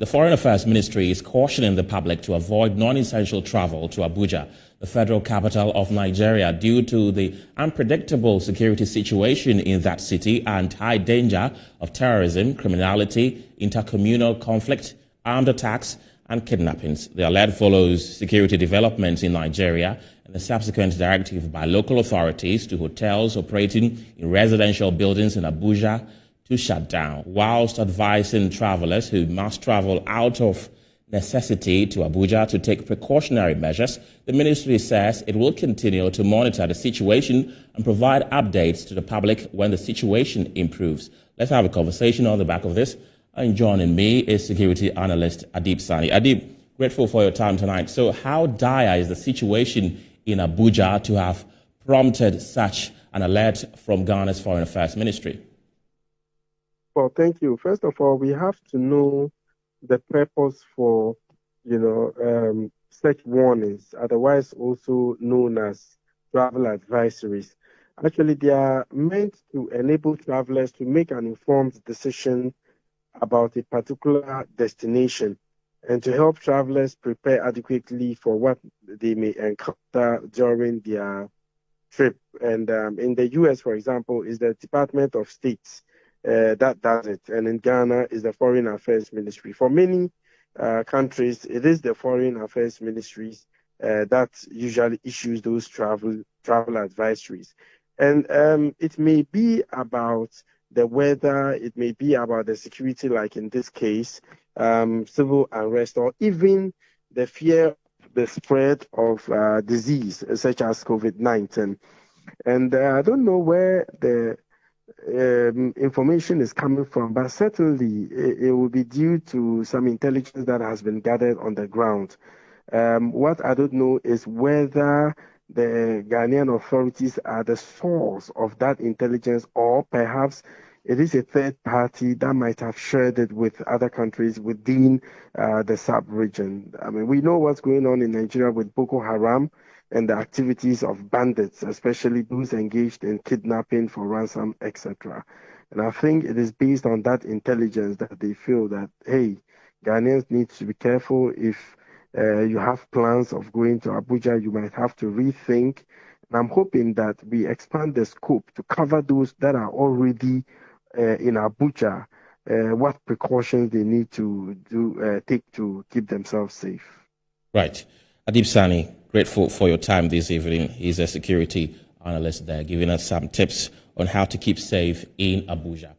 The Foreign Affairs Ministry is cautioning the public to avoid non-essential travel to Abuja, the federal capital of Nigeria, due to the unpredictable security situation in that city and high danger of terrorism, criminality, intercommunal conflict, armed attacks, and kidnappings. The alert follows security developments in Nigeria and the subsequent directive by local authorities to hotels operating in residential buildings in Abuja to shut down, whilst advising travelers who must travel out of necessity to Abuja to take precautionary measures. The ministry says it will continue to monitor the situation and provide updates to the public when the situation improves. Let's have a conversation on the back of this. And joining me is security analyst Adib Sani. Adib, grateful for your time tonight. So how dire is the situation in Abuja to have prompted such an alert from Ghana's Foreign Affairs Ministry? Well, thank you. First of all, we have to know the purpose for, such warnings, otherwise also known as travel advisories. Actually, they are meant to enable travelers to make an informed decision about a particular destination and to help travelers prepare adequately for what they may encounter during their trip. And in the US, for example, is the Department of State that does it. And in Ghana is the Foreign Affairs Ministry. For many countries, it is the Foreign Affairs Ministries that usually issues those travel advisories. And it may be about the weather, it may be about the security, like in this case, civil unrest, or even the fear of the spread of disease, such as COVID-19. And I don't know where the information is coming from, but certainly it will be due to some intelligence that has been gathered on the ground. What I don't know is whether the Ghanaian authorities are the source of that intelligence, or perhaps it is a third party that might have shared it with other countries within the sub-region. I mean, we know what's going on in Nigeria with Boko Haram and the activities of bandits, especially those engaged in kidnapping for ransom, etc. And I think it is based on that intelligence that they feel that, hey, Ghanaians need to be careful. If you have plans of going to Abuja, you might have to rethink. And I'm hoping that we expand the scope to cover those that are already in Abuja, what precautions they need to take to keep themselves safe. Right. Adib Sani, grateful for your time this evening. He's a security analyst there, giving us some tips on how to keep safe in Abuja.